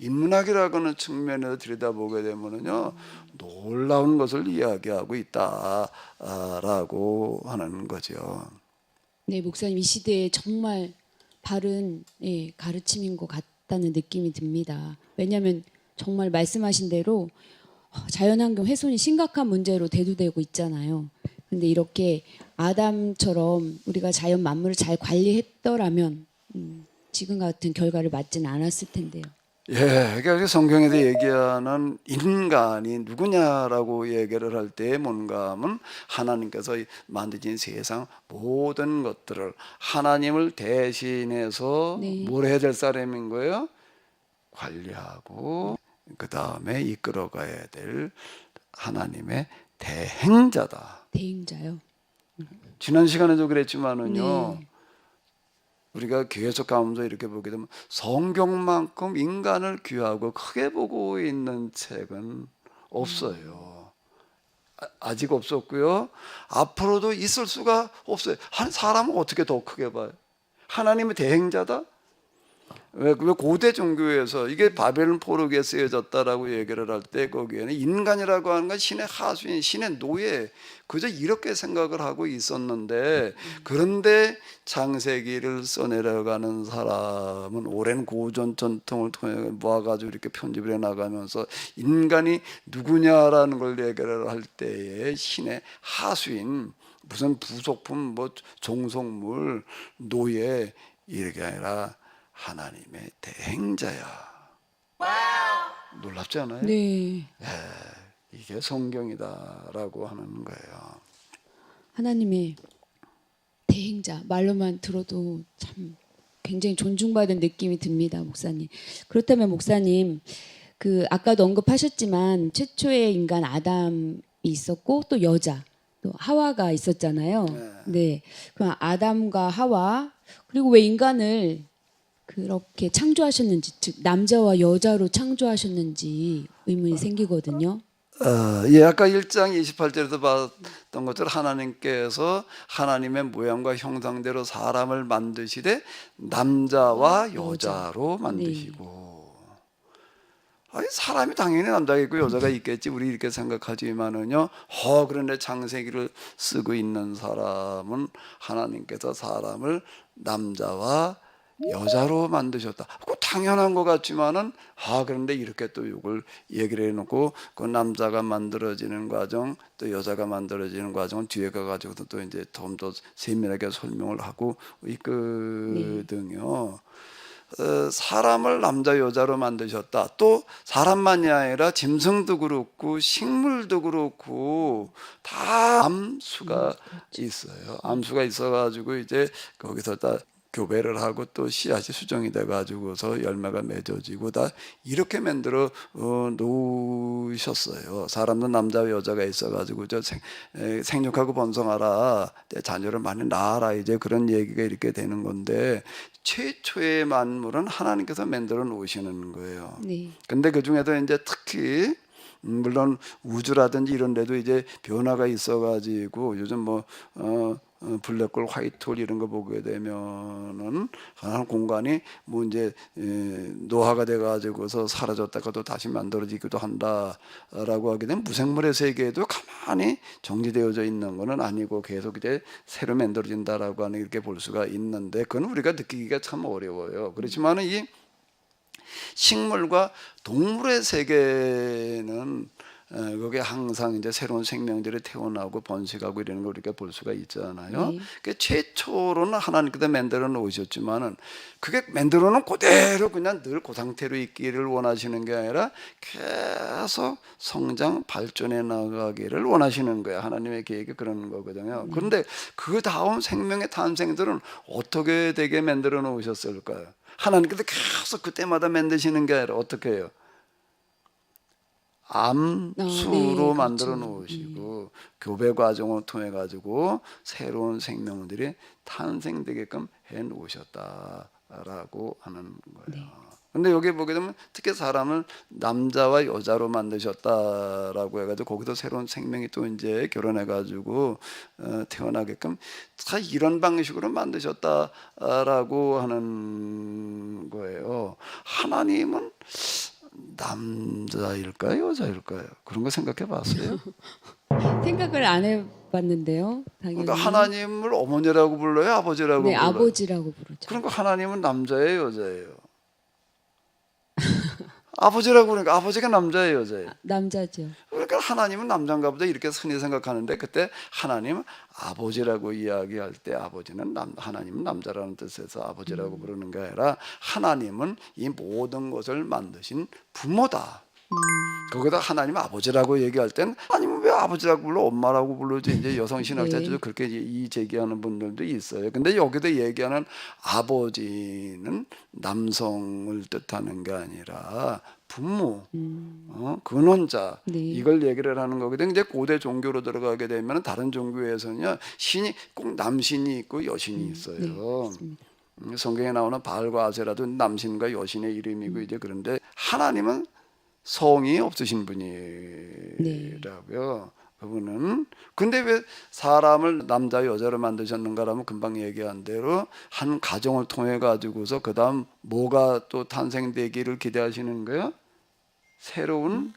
[SPEAKER 2] 인문학이라고 하는 측면에서 들여다보게 되면은요 놀라운 것을 이야기하고 있다라고 하는 거죠.
[SPEAKER 1] 네, 목사님 이 시대에 정말 바른 가르침인 것 같다는 느낌이 듭니다. 왜냐하면 정말 말씀하신 대로 자연환경 훼손이 심각한 문제로 대두되고 있잖아요. 근데 이렇게 아담처럼 우리가 자연 만물을 잘 관리했더라면 지금 같은 결과를 맞지는 않았을 텐데요.
[SPEAKER 2] 예, 그러니까 성경에서 얘기하는 인간이 누구냐라고 얘기를 할 때 뭔가 하면 하나님께서 만드신 세상 모든 것들을 하나님을 대신해서
[SPEAKER 1] 네.
[SPEAKER 2] 뭘 해야 될 사람인 거예요? 관리하고 그 다음에 이끌어가야 될 하나님의 대행자다.
[SPEAKER 1] 대행자요.
[SPEAKER 2] 지난 시간에도 그랬지만은요.
[SPEAKER 1] 네.
[SPEAKER 2] 우리가 계속 가면서 이렇게 보게 되면 성경만큼 인간을 귀하고 크게 보고 있는 책은 없어요. 아직 없었고요. 앞으로도 있을 수가 없어요. 한 사람은 어떻게 더 크게 봐요? 하나님의 대행자다? 왜 고대 종교에서 이게 바벨론 포로기에 쓰여졌다라고 얘기를 할 때 거기에는 인간이라고 하는 건 신의 하수인, 신의 노예 그저 이렇게 생각을 하고 있었는데 그런데 창세기를 써내려가는 사람은 오랜 고전 전통을 통해 모아가지고 이렇게 편집을 해나가면서 인간이 누구냐라는 걸 얘기를 할 때에 신의 하수인 무슨 부속품 뭐 종속물 노예 이렇게 아니라 하나님의 대행자야. 놀랍지 않아요?
[SPEAKER 1] 네.
[SPEAKER 2] 이게 성경이다라고 하는 거예요.
[SPEAKER 1] 하나님의 대행자 말로만 들어도 참 굉장히 존중받은 느낌이 듭니다, 목사님. 그렇다면 목사님, 그 아까도 언급하셨지만 최초의 인간 아담이 있었고 또 여자 또 하와가 있었잖아요. 네. 그럼 아담과 하와 그리고 왜 인간을 그렇게 창조하셨는지, 즉 남자와 여자로 창조하셨는지 의문이 생기거든요.
[SPEAKER 2] 예, 아까 1장 28절에도 봤던 것처럼 하나님께서 하나님의 모양과 형상대로 사람을 만드시되 남자와 여자로 만드시고. 아니, 사람이 당연히 남자가 있고 여자가 있겠지 우리 이렇게 생각하지만은요, 그런데 창세기를 쓰고 있는 사람은 하나님께서 사람을 남자와 여자로 만드셨다. 그 당연한 것 같지만은 그런데 이렇게 또 이걸 얘기를 해놓고 그 남자가 만들어지는 과정 또 여자가 만들어지는 과정은 뒤에 가가지고도 또 이제 좀 더 세밀하게 설명을 하고 있거든요. 사람을 남자 여자로 만드셨다. 또 사람만이 아니라 짐승도 그렇고 식물도 그렇고 다 암수가 있어요. 암수가 있어가지고 이제 거기서 다 교배를 하고 또 씨앗이 수정이 돼가지고서 열매가 맺어지고 다 이렇게 만들어 놓으셨어요. 사람도 남자와 여자가 있어가지고 생육하고 번성하라, 내 자녀를 많이 낳아라, 이제 그런 얘기가 이렇게 되는 건데 최초의 만물은 하나님께서 만들어 놓으시는 거예요.
[SPEAKER 1] 네.
[SPEAKER 2] 근데 그 중에도 이제 특히 물론 우주라든지 이런 데도 이제 변화가 있어가지고 요즘 블랙홀, 화이트홀 이런 거 보게 되면은 한 공간이 뭐 이제 노화가 돼가지고서 사라졌다가도 다시 만들어지기도 한다라고 하게 되면 무생물의 세계에도 가만히 정지되어져 있는 거는 아니고 계속 이제 새로 만들어진다라고 하는 이렇게 볼 수가 있는데 그건 우리가 느끼기가 참 어려워요. 그렇지만은 이 식물과 동물의 세계는 거기에 항상 이제 새로운 생명들이 태어나고 번식하고 이러는 걸 우리가 볼 수가 있잖아요.
[SPEAKER 1] 네.
[SPEAKER 2] 그 최초로는 하나님께서 만들어 놓으셨지만은 그게 만들어 놓은 그대로 그냥 늘 그 상태로 있기를 원하시는 게 아니라 계속 성장 발전해 나가기를 원하시는 거예요. 하나님의 계획이 그런 거거든요. 그런데 그 다음 생명의 탄생들은 어떻게 되게 만들어 놓으셨을까요? 하나님께서 계속 그때마다 만드시는 게 아니라 어떻게 해요? 암수로
[SPEAKER 1] 네,
[SPEAKER 2] 만들어
[SPEAKER 1] 그렇죠.
[SPEAKER 2] 놓으시고 교배 과정을 통해 가지고 새로운 생명들이 탄생되게끔 해 놓으셨다라고 하는 거예요.
[SPEAKER 1] 네.
[SPEAKER 2] 근데 여기 보게 되면 특히 사람을 남자와 여자로 만드셨다라고 해가지고 거기서 새로운 생명이 또 이제 결혼해가지고 태어나게끔 다 이런 방식으로 만드셨다라고 하는 거예요. 하나님은 남자일까요, 여자일까요? 그런 거 생각해 봤어요?
[SPEAKER 1] 생각을 안 해봤는데요, 당연히.
[SPEAKER 2] 그러니까 하나님을 어머니라고 불러요, 아버지라고
[SPEAKER 1] 네,
[SPEAKER 2] 불러요?
[SPEAKER 1] 아버지라고 부르죠.
[SPEAKER 2] 그러니까 하나님은 남자예요, 여자예요? 아버지라고 그러니까 아버지가 남자예요, 여자예요?
[SPEAKER 1] 남자죠.
[SPEAKER 2] 그러니까 하나님은 남자인가 보다 이렇게 흔히 생각하는데 그때 하나님은 아버지라고 이야기할 때 아버지는 하나님은 남자라는 뜻에서 아버지라고 부르는 게 아니라 하나님은 이 모든 것을 만드신 부모다. 거기다 하나님 아버지라고 얘기할 땐 하나님은 왜 아버지라고 불러 엄마라고 부르지 이제 여성 신학자들도
[SPEAKER 1] 네.
[SPEAKER 2] 그렇게 이 제기하는 분들도 있어요. 근데 여기도 얘기하는 아버지는 남성을 뜻하는 게 아니라 부모, 근원자
[SPEAKER 1] 네.
[SPEAKER 2] 이걸 얘기를 하는 거거든요. 이제 고대 종교로 들어가게 되면 다른 종교에서는요 신이 꼭 남신이 있고 여신이 있어요.
[SPEAKER 1] 네, 맞습니다.
[SPEAKER 2] 성경에 나오는 바알과 아세라도 남신과 여신의 이름이고 이제 그런데 하나님은 성이 없으신 분이라고요. 그분은 근데 왜 사람을 남자 여자로 만드셨는가라면 금방 얘기한 대로 한 가정을 통해 가지고서 그 다음 뭐가 또 탄생되기를 기대하시는 거예요? 새로운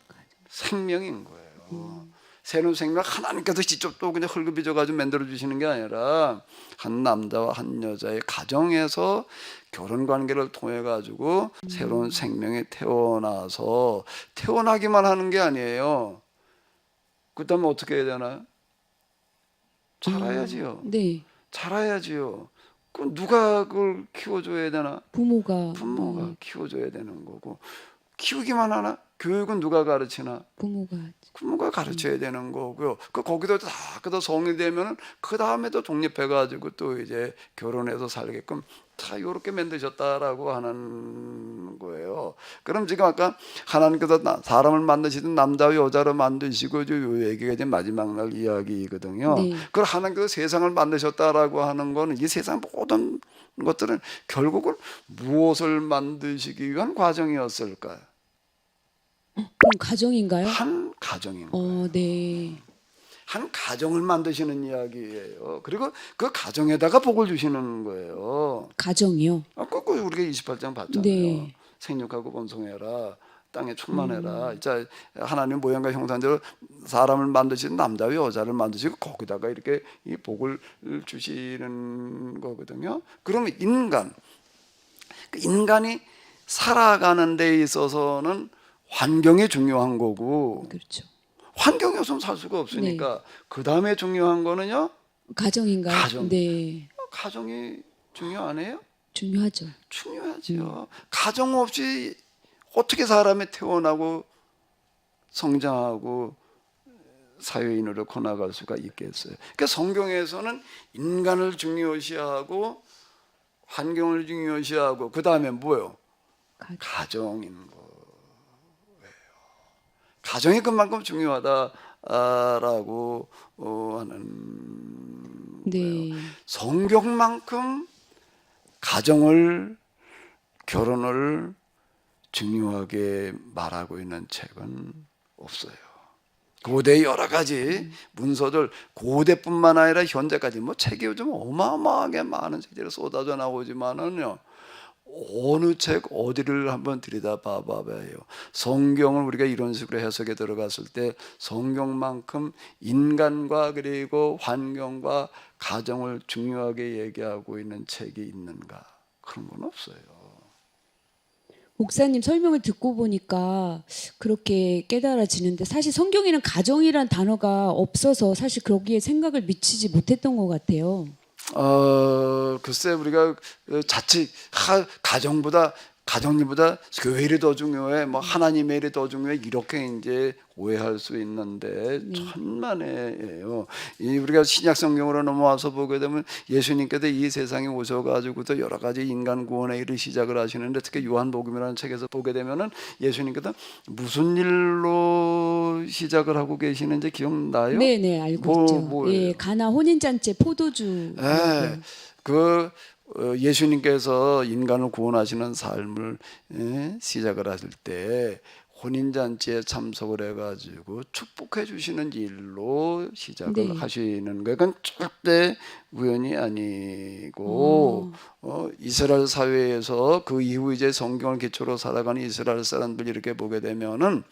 [SPEAKER 2] 생명인 거예요. 새로운 생명 하나님께서 직접 또 그냥 흙을 가지고 만들어 주시는 게 아니라 한 남자와 한 여자의 가정에서 결혼 관계를 통해 가지고 새로운 생명이 태어나서 태어나기만 하는 게 아니에요. 그다음에 어떻게 해야 되나요? 자라야지요.
[SPEAKER 1] 네,
[SPEAKER 2] 자라야지요. 그 누가 그걸 키워줘야 되나?
[SPEAKER 1] 부모가.
[SPEAKER 2] 부모가 키워줘야 되는 거고 키우기만 하나? 교육은 누가 가르치나?
[SPEAKER 1] 부모가
[SPEAKER 2] 부모가 가르쳐야 되는 거고요. 거기도 다 그도 성이 되면은 그 다음에도 독립해가지고 또 이제 결혼해서 살게끔 다 이렇게 만드셨다라고 하는 거예요. 그럼 지금 아까 하나님께서 사람을 만드시든 남자와 여자로 만드시고 요 얘기가 이제 마지막 날 이야기거든요.
[SPEAKER 1] 네.
[SPEAKER 2] 그걸 하나님께서 세상을 만드셨다라고 하는 거는 이 세상 모든 것들은 결국은 무엇을 만드시기 위한 과정이었을까요?
[SPEAKER 1] 그럼 가정인가요?
[SPEAKER 2] 한 가정인 거예요.
[SPEAKER 1] 네.
[SPEAKER 2] 한 가정을 만드시는 이야기예요. 그리고 그 가정에다가 복을 주시는 거예요.
[SPEAKER 1] 가정이요.
[SPEAKER 2] 그 우리가 28장 봤잖아요.
[SPEAKER 1] 네.
[SPEAKER 2] 생육하고 번성해라. 땅에 충만해라. 자, 하나님 모양과 형상대로 사람을 만드시는 남자와 여자를 만드시고 거기다가 이렇게 이 복을 주시는 거거든요. 그러면 인간이 살아가는 데 있어서는 환경이 중요한 거고
[SPEAKER 1] 그렇죠.
[SPEAKER 2] 환경이 없으면 살 수가 없으니까 그 다음에 중요한 거는요.
[SPEAKER 1] 가정인가요?
[SPEAKER 2] 가정.
[SPEAKER 1] 네.
[SPEAKER 2] 가정이 중요하네요.
[SPEAKER 1] 중요하죠.
[SPEAKER 2] 중요하죠. 가정 없이 어떻게 사람이 태어나고 성장하고 사회인으로 커나갈 수가 있겠어요. 그러니까 성경에서는 인간을 중요시하고 환경을 중요시하고 그 다음에 뭐예요? 가정인 거. 가정이 그만큼 중요하다라고 하는 거예요. 성경만큼 가정을 결혼을 중요하게 말하고 있는 책은 없어요. 고대 여러 가지 문서들 고대뿐만 아니라 현재까지 뭐 책이 요즘 어마어마하게 많은 책들이 쏟아져 나오지만은요. 어느 책 어디를 한번 들여다봐봐요. 성경을 우리가 이런 식으로 해석에 들어갔을 때 성경만큼 인간과 그리고 환경과 가정을 중요하게 얘기하고 있는 책이 있는가? 그런 건 없어요.
[SPEAKER 1] 목사님 설명을 듣고 보니까 그렇게 깨달아지는데 사실 성경에는 가정이란 단어가 없어서 사실 거기에 생각을 미치지 못했던 것 같아요.
[SPEAKER 2] 글쎄 우리가 자칫 가정일보다 교회 일이 더 중요해, 뭐 하나님의 일이 더 중요해 이렇게 이제 오해할 수 있는데 천만에예요. 우리가 신약 성경으로 넘어와서 보게 되면 예수님께서 이 세상에 오셔가지고도 여러 가지 인간 구원의 일을 시작을 하시는데 특히 요한복음이라는 책에서 보게 되면은 예수님께서 무슨 일로 시작을 하고 계시는지 기억나요?
[SPEAKER 1] 네, 알고 있죠.
[SPEAKER 2] 뭐예요?
[SPEAKER 1] 예, 가나 혼인 잔치 포도주.
[SPEAKER 2] 네, 예수님께서 인간을 구원하시는 삶을 시작을 하실 때 혼인잔치에 참석을 해가지고 축복해 주시는 일로 시작을 하시는 거예요. 그건 절대 우연이 아니고 이스라엘 사회에서 그 이후 이제 성경을 기초로 살아가는 이스라엘 사람들 이렇게 보게 되면은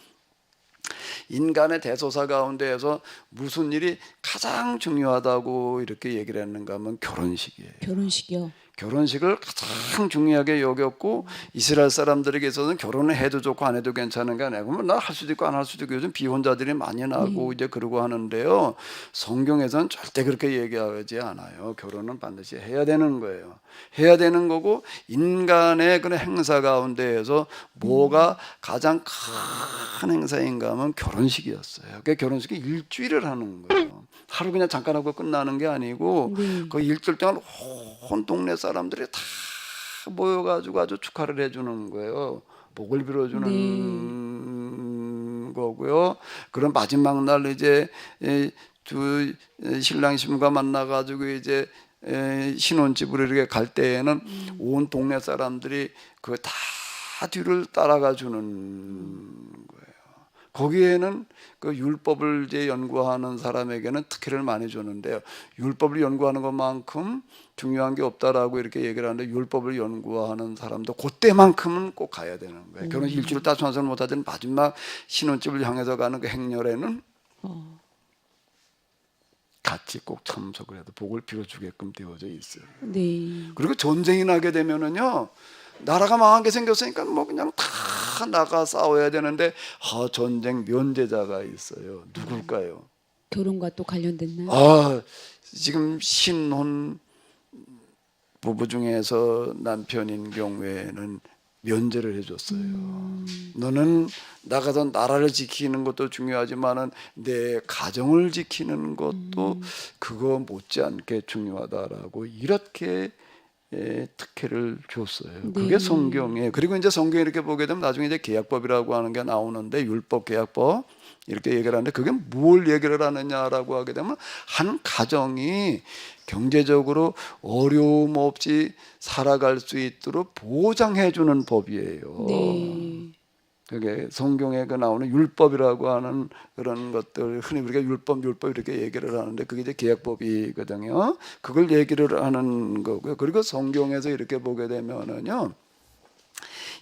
[SPEAKER 2] 인간의 대소사 가운데에서 무슨 일이 가장 중요하다고 이렇게 얘기를 했는가 하면 결혼식이에요.
[SPEAKER 1] 결혼식이요.
[SPEAKER 2] 결혼식을 가장 중요하게 여겼고 이스라엘 사람들에게 있어서는 결혼을 해도 좋고 안 해도 괜찮은 게 아니고 나 할 수도 있고 안 할 수도 있고 요즘 비혼자들이 많이 나고 이제 그러고 하는데요. 성경에서는 절대 그렇게 얘기하지 않아요. 결혼은 반드시 해야 되는 거예요. 해야 되는 거고 인간의 그런 행사 가운데에서 뭐가 가장 큰 행사인가 하면 결혼식이었어요. 그러니까 결혼식이 일주일을 하는 거예요. 하루 그냥 잠깐 하고 끝나는 게 아니고 그 일주일 동안 온 동네 사람들이 다 모여가지고 아주 축하를 해주는 거예요. 복을 빌어주는 거고요. 그런 마지막 날 이제 두 신랑 신부가 만나가지고 이제 신혼집으로 이렇게 갈 때에는 온 동네 사람들이 그 다 뒤를 따라가 주는 거예요. 거기에는 그 율법을 이제 연구하는 사람에게는 특혜를 많이 줬는데요. 율법을 연구하는 것만큼 중요한 게 없다라고 이렇게 얘기를 하는데 율법을 연구하는 사람도 그때만큼은 꼭 가야 되는 거예요. 결혼 일주일 따서 완성 못하던 마지막 신혼집을 향해서 가는 그 행렬에는 같이 꼭 참석을 해도 복을 빌어주게끔 되어져 있어요.
[SPEAKER 1] 네.
[SPEAKER 2] 그리고 전쟁이 나게 되면은요. 나라가 망하게 생겼으니까 뭐 그냥 다 나가 싸워야 되는데 전쟁 면제자가 있어요. 누굴까요?
[SPEAKER 1] 결혼과 또 관련됐나요?
[SPEAKER 2] 지금 신혼 부부 중에서 남편인 경우에는 면제를 해줬어요. 너는 나가서 나라를 지키는 것도 중요하지만은 내 가정을 지키는 것도 그거 못지않게 중요하다라고 이렇게 특혜를 줬어요.
[SPEAKER 1] 네.
[SPEAKER 2] 그게 성경에. 그리고 이제 성경에 이렇게 보게 되면 나중에 이제 계약법이라고 하는 게 나오는데 율법, 계약법 이렇게 얘기를 하는데 그게 뭘 얘기를 하느냐라고 하게 되면 한 가정이 경제적으로 어려움 없이 살아갈 수 있도록 보장해 주는 법이에요.
[SPEAKER 1] 네.
[SPEAKER 2] 그게 성경에 그 나오는 율법이라고 하는 그런 것들 흔히 우리가 율법 이렇게 얘기를 하는데 그게 이제 계약법이거든요. 그걸 얘기를 하는 거고요. 그리고 성경에서 이렇게 보게 되면은요,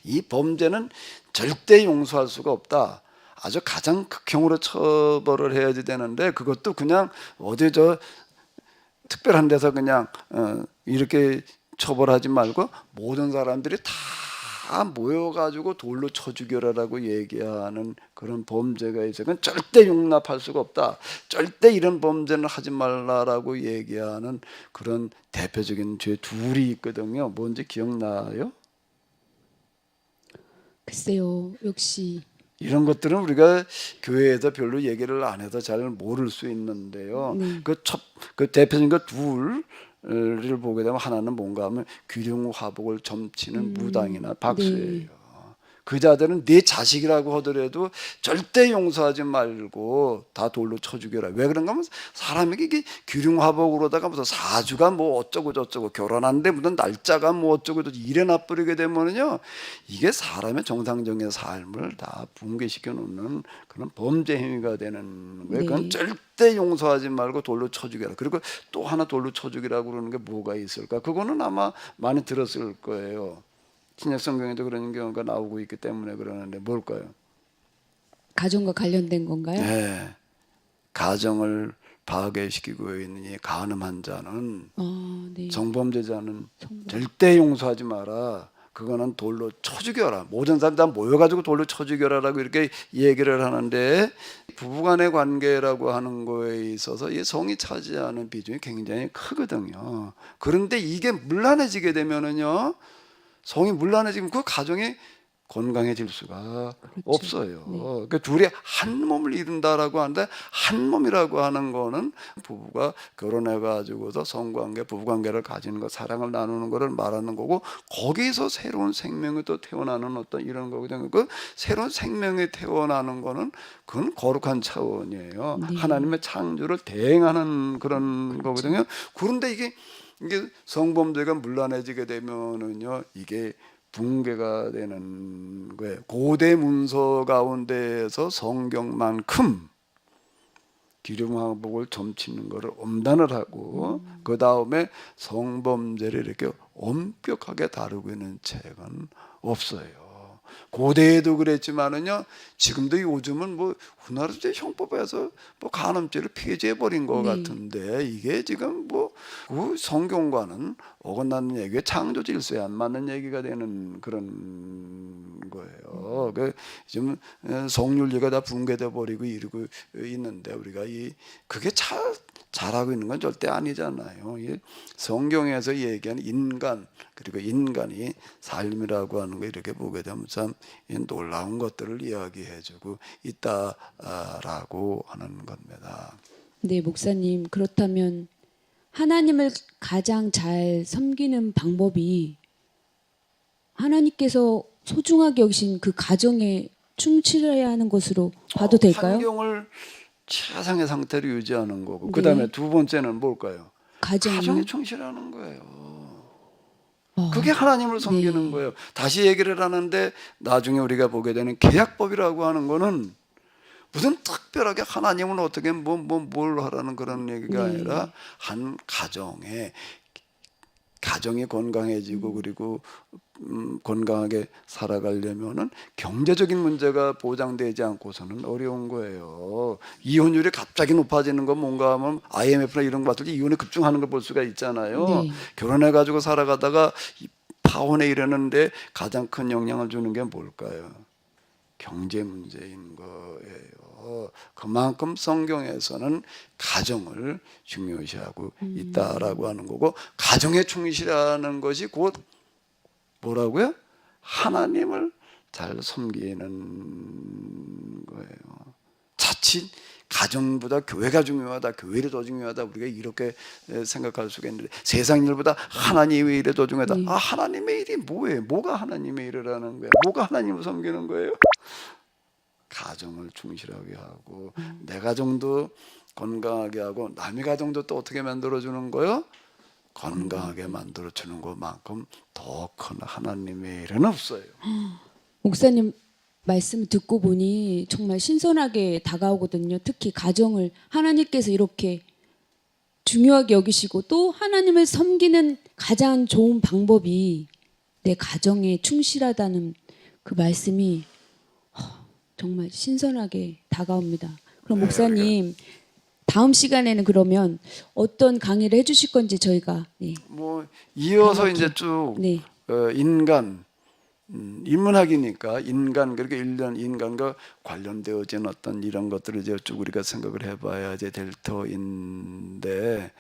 [SPEAKER 2] 이 범죄는 절대 용서할 수가 없다. 아주 가장 극형으로 처벌을 해야지 되는데 그것도 그냥 어디 저 특별한 데서 그냥 이렇게 처벌하지 말고 모든 사람들이 다 모여가지고 돌로 쳐 죽여라라고 얘기하는 그런 범죄가 있어요. 그건 절대 용납할 수가 없다. 절대 이런 범죄는 하지 말라라고 얘기하는 그런 대표적인 죄 둘이 있거든요. 뭔지 기억나요?
[SPEAKER 1] 글쎄요. 역시
[SPEAKER 2] 이런 것들은 우리가 교회에서 별로 얘기를 안 해서 잘 모를 수 있는데요.
[SPEAKER 1] 네.
[SPEAKER 2] 그 대표적인 거 둘을 보게 되면 하나는 뭔가 하면 귀중화복을 점치는 무당이나 박수예요.
[SPEAKER 1] 네.
[SPEAKER 2] 그 자들은 네 자식이라고 하더라도 절대 용서하지 말고 다 돌로 쳐 죽여라. 왜 그런가 하면 사람에게 이게 귀중화복으로다가 무슨 사주가 뭐 어쩌고 저쩌고 결혼하는데 무슨 날짜가 뭐 어쩌고 저쩌고 이래 놔버리게 되면은요, 이게 사람의 정상적인 삶을 다 붕괴시켜 놓는 그런 범죄 행위가 되는 거예요. 그건
[SPEAKER 1] 네.
[SPEAKER 2] 절대 용서하지 말고 돌로 쳐 죽여라. 그리고 또 하나 돌로 쳐 죽이라고 그러는 게 뭐가 있을까? 그거는 아마 많이 들었을 거예요. 신약 성경에도 그런 경우가 나오고 있기 때문에 그러는데 뭘까요?
[SPEAKER 1] 가정과 관련된 건가요?
[SPEAKER 2] 네. 가정을 파괴시키고 있는 이 간음한 자는
[SPEAKER 1] 네.
[SPEAKER 2] 성범죄자는 절대 용서하지 마라. 그거는 돌로 쳐 죽여라. 모든 사람 다 모여가지고 돌로 쳐 죽여라라고 이렇게 얘기를 하는데 부부간의 관계라고 하는 거에 있어서 이 성이 차지하는 비중이 굉장히 크거든요. 그런데 이게 문란해지게 되면은요, 성이 문란해지면 그 가정이 건강해질 수가 없어요. 그러니까 둘이 한 몸을 이룬다라고 하는데 한 몸이라고 하는 거는 부부가 결혼해 가지고서 성관계, 부부관계를 가지는 것, 사랑을 나누는 것을 말하는 거고 거기서 새로운 생명이 또 태어나는 어떤 이런 거거든요. 그 새로운 생명이 태어나는 거는 그건 거룩한 차원이에요.
[SPEAKER 1] 네.
[SPEAKER 2] 하나님의 창조를 대행하는 그런 거거든요. 그런데 이게 성범죄가 문란해지게 되면은요, 이게 붕괴가 되는 거예요. 고대 문서 가운데에서 성경만큼 기름화복을 점치는 것을 엄단을 하고 그 다음에 성범죄를 이렇게 엄격하게 다루고 있는 책은 없어요. 고대에도 그랬지만은요, 지금도 요즘은 뭐 우리나라도 이제 형법에서 뭐 간음죄를 폐지해 버린 것
[SPEAKER 1] 네.
[SPEAKER 2] 같은데 이게 지금 뭐 그 성경과는 어긋나는 얘기에 창조 질서에 안 맞는 얘기가 되는 그런 거예요. 그 지금 성윤리가 다 붕괴돼 버리고 이러고 있는데 우리가 그게 잘하고 있는 건 절대 아니잖아요. 이 성경에서 얘기하는 인간 그리고 인간이 삶이라고 하는 거 이렇게 보게 되면 참 놀라운 것들을 이야기해주고 있다라고 하는 겁니다.
[SPEAKER 1] 네, 목사님. 그렇다면 하나님을 가장 잘 섬기는 방법이 하나님께서 소중하게 여기신 그 가정에 충실해야 하는 것으로 봐도 될까요?
[SPEAKER 2] 환경을 최상의 상태로 유지하는 거고
[SPEAKER 1] 네.
[SPEAKER 2] 그 다음에 두 번째는 뭘까요?
[SPEAKER 1] 가정이
[SPEAKER 2] 가정에 충실하는 거예요. 그게 하나님을 섬기는
[SPEAKER 1] 네.
[SPEAKER 2] 거예요. 다시 얘기를 하는데 나중에 우리가 보게 되는 계약법이라고 하는 거는 무슨 특별하게 하나님은 어떻게 뭘 하라는 그런 얘기가
[SPEAKER 1] 네.
[SPEAKER 2] 아니라 한 가정이 건강해지고 그리고 건강하게 살아가려면은 경제적인 문제가 보장되지 않고서는 어려운 거예요. 이혼율이 갑자기 높아지는 건 뭔가 하면 IMF나 이런 거 봤을 때 이혼에 급증하는 걸 볼 수가 있잖아요.
[SPEAKER 1] 네.
[SPEAKER 2] 결혼해 가지고 살아가다가 파혼에 이르는데 가장 큰 영향을 주는 게 뭘까요? 경제 문제인 거예요. 그만큼 성경에서는 가정을 중요시하고 있다라고 하는 거고 가정에 충실하는 것이 곧 뭐라고요? 하나님을 잘 섬기는 거예요. 자칫 가정보다 교회가 중요하다, 교회를 더 중요하다, 우리가 이렇게 생각할 수가 있는데 세상 일보다 하나님의 일이 더 중요하다.
[SPEAKER 1] 네.
[SPEAKER 2] 아, 하나님의 일이 뭐예요? 뭐가 하나님의 일이라는 거야? 뭐가 하나님을 섬기는 거예요? 가정을 충실하게 하고 내 가정도 건강하게 하고 남의 가정도 또 어떻게 만들어주는 거요? 건강하게 만들어주는 것만큼 더 큰 하나님의 일은 없어요.
[SPEAKER 1] 목사님 말씀 듣고 보니 정말 신선하게 다가오거든요. 특히 가정을 하나님께서 이렇게 중요하게 여기시고 또 하나님을 섬기는 가장 좋은 방법이 내 가정에 충실하다는 그 말씀이 정말 신선하게 다가옵니다. 그럼 목사님 다음 시간에는 그러면 어떤 강의를 해주실 건지 저희가
[SPEAKER 2] 뭐 이어서
[SPEAKER 1] 강력히.
[SPEAKER 2] 이제 쭉
[SPEAKER 1] 네.
[SPEAKER 2] 인간 인문학이니까 인간 그렇게 일련 인간과 관련되어진 어떤 이런 것들을 이제 쭉 우리가 생각을 해봐야 이제 될 터인데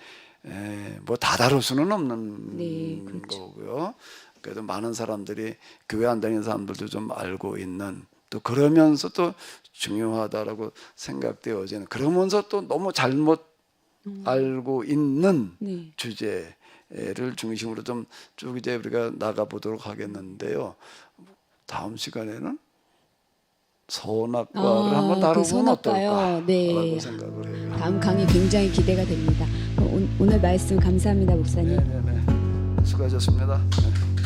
[SPEAKER 2] 뭐 다 다룰 수는 없는
[SPEAKER 1] 네, 그렇죠.
[SPEAKER 2] 거고요. 그래도 많은 사람들이 교회 안 다니는 사람들도 좀 알고 있는 또 그러면서 또 중요하다라고 생각되어지는 그러면서 또 너무 잘못 알고 있는
[SPEAKER 1] 네.
[SPEAKER 2] 주제를 중심으로 좀 쭉 이제 우리가 나가 보도록 하겠는데요. 다음 시간에는 선악과를 한번
[SPEAKER 1] 그
[SPEAKER 2] 다루면
[SPEAKER 1] 선악과요.
[SPEAKER 2] 어떨까라고
[SPEAKER 1] 네.
[SPEAKER 2] 생각을 해요.
[SPEAKER 1] 다음 강의 굉장히 기대가 됩니다. 오늘 말씀 감사합니다, 목사님.
[SPEAKER 2] 네네네. 수고하셨습니다. 네.